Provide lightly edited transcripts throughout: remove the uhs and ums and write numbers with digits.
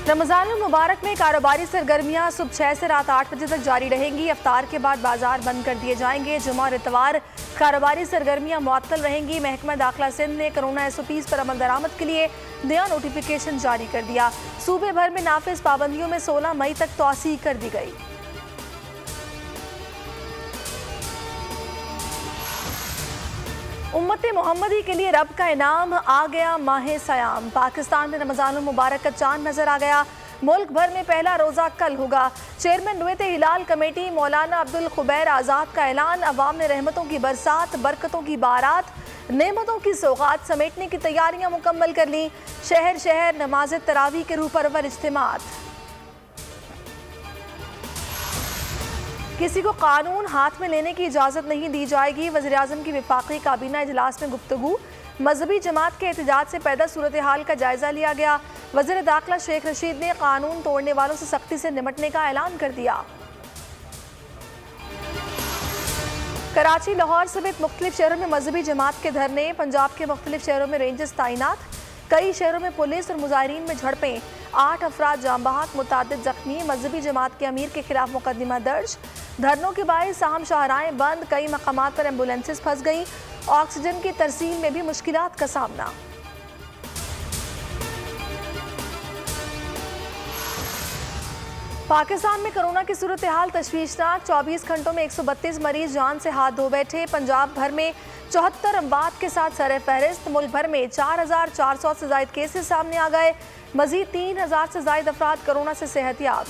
रमजान मुबारक में कारोबारी सरगर्मियां सुबह 6 से रात 8 बजे तक जारी रहेंगी। अफ्तार के बाद बाजार बंद कर दिए जाएंगे। जुमा और इतवार कारोबारी सरगर्मियां मुअत्तल रहेंगी। महकमा दाखिला सिंध ने कोरोना SOPs पर अमल दरामद के लिए नया नोटिफिकेशन जारी कर दिया। सूबे भर में नाफिज पाबंदियों में 16 मई तक तौसीह कर दी गई। उम्मत मोहम्मदी के लिए रब का इनाम आ गया माह सयाम। पाकिस्तान में रमजान मुबारक का चांद नजर आ गया। मुल्क भर में पहला रोजा कल होगा। चेयरमैन रुयत हिलाल कमेटी मौलाना अब्दुल खुबैर आज़ाद का ऐलान। अवाम ने रहमतों की बरसात, बरकतों की बारात, नेमतों की सौगात समेटने की तैयारियां मुकम्मल कर ली। शहर शहर नमाज तरावी के रूह परवर इज्तिमात। किसी को कानून हाथ में लेने की इजाज़त नहीं दी जाएगी। वज़ीर-ए-आज़म की वफाकी काबीना इजलास में गुफ्तगू। मजहबी जमात के एहतजाज से पैदा सूरत हाल का जायजा लिया गया। वज़ीर दाखिला शेख रशीद ने कानून तोड़ने वालों से सख्ती से निपटने का ऐलान कर दिया। कराची, लाहौर समेत मुख्तलिफ शहरों में मजहबी जमात के धरने। पंजाब के मुख्तलिफ शहरों में रेंजर्स तैनात। कई शहरों में पुलिस और मुजाहिरीन में झड़पें। 8 अफराद जाम बहक, मुतादिद जख्मी। मजहबी जमात के अमीर के खिलाफ मुकदमा दर्ज। धरनों के बायस अहम शाहराहें बंद। कई मकामात पर एम्बुलेंसेस फंस गईं। ऑक्सीजन की तरसील में भी मुश्किलात का सामना। पाकिस्तान में कोरोना की सूरत हाल तशवीशनाक। 24 घंटों में 132 मरीज जान से हाथ धो बैठे। पंजाब भर में 74 अमवात के साथ सर फहरिस्त। मुल्क भर में 4400 से ज्यादा केसेस सामने आ गए। मजीद 3000 से ज्यादा अफराद कोरोना से सेहतयाब।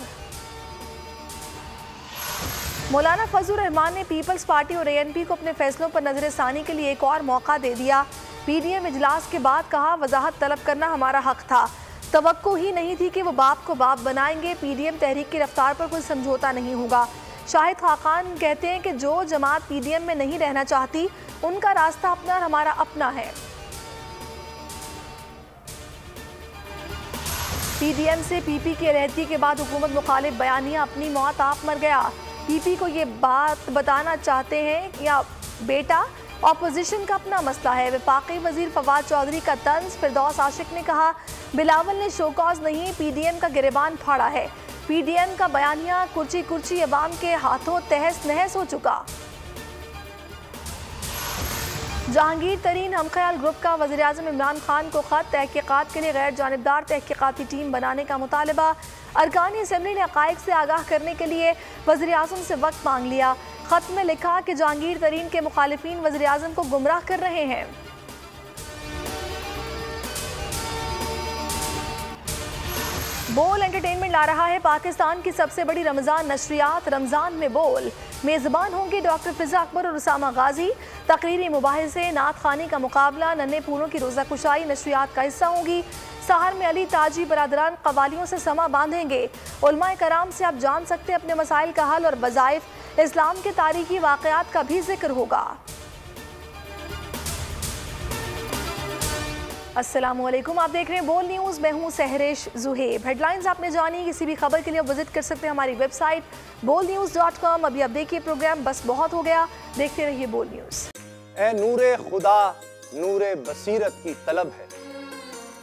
मौलाना फजलुर रहमान ने पीपल्स पार्टी और ANP को अपने फैसलों पर नजरसानी के लिए एक और मौका दे दिया। PDM इजलास के बाद कहा, वजाहत तलब करना हमारा हक था। तवक्को ही नहीं थी कि वो बाप को बाप बनाएंगे। PDM तहरीक की रफ्तार पर कोई समझौता नहीं होगा। शाहिद खाकान कहते हैं कि जो जमात PDM में नहीं रहना चाहती उनका रास्ता अपना और हमारा अपना है। PDM से PP की रहती के बाद हुकूमत मुखालिफ बयानिया, अपनी मौत आप मर गया। PP को ये बात बताना चाहते हैं या बेटा ऑपोजिशन का अपना मसला है। वफाकी वजीर फवाद चौधरी का तंज। फिरदौस आशिक ने कहा, बिलावल ने शोकॉज नहीं PDM का गिरेबान फाड़ा है। PDM का बयानिया कुर्ची कुर्ची अवाम के हाथों तहस नहस हो चुका। जहांगीर तरीन हमख्याल ग्रुप का वज़ीर-ए-आज़म इमरान खान को खत। तहकीकात के लिए गैर जानिबदार तहकीकाती टीम बनाने का मुतालबा। अरकानी असम्बली ने हक़ाइक़ से आगाह करने के लिए वज़ीर-ए-आज़म से वक्त मांग लिया। खत में लिखा कि जहांगीर तरीन के मुखालिफिन वज़ीर-ए-आज़म को गुमराह कर रहे हैं। बोल एंटरटेनमेंट ला रहा है पाकिस्तान की सबसे बड़ी रमजान नशरियात। रमजान में बोल मेज़बान होंगे डॉक्टर फिज़ा अकबर और उसामा गाजी। तकरीरी मुबाहिसे, नात खानी का मुकाबला, नन्हे पूरों की रोज़ा कुशाई नशरियात का हिस्सा होंगी। सहर में अली ताजी बरादरान कवालियों से समा बांधेंगे। उलमाए कराम से आप जान सकते अपने मसाइल का हल और वज़ाइफ। इस्लाम के तारीखी वाक़यात का भी जिक्र होगा। अस्सलामुअलैकुम, आप देख रहे हैं बोल न्यूज़। मैं हूँ सहरिश जुहेब। हेडलाइंस आपने जानी। किसी भी खबर के लिए विजिट कर सकते हैं हमारी वेबसाइट bolnews.com। अभी आप देखिए प्रोग्राम बस बहुत हो गया, देखते रहिए बोल न्यूज़। ए नूरे खुदा नूरे बसीरत की तलब है।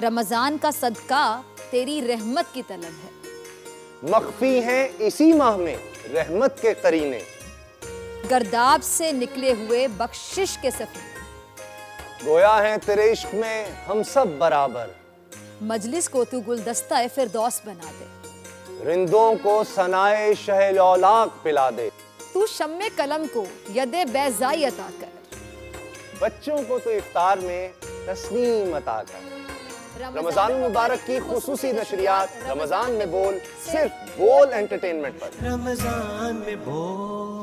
रमजान का सदका तेरी रहमत की तलब है। मख्फी हैं इसी माह में रहमत के करीने। गर्दाब से निकले हुए बख्शिश के सफीने। गोया है तेरे इश्क में हम सब बराबर। मजलिस को तू गुलदस्ता फिरदौस बना दे। रिंदों को सनाए शहलौलाक पिला दे। तू शम्मे कलम को यदे बैज़ाई अता कर। बच्चों को तो इफ्तार में तस्नीम अता कर। रमजान मुबारक की खुसूसी नशरियात रमजान में बोल, सिर्फ बोल एंटरटेनमेंट पर। रमजान में बोल।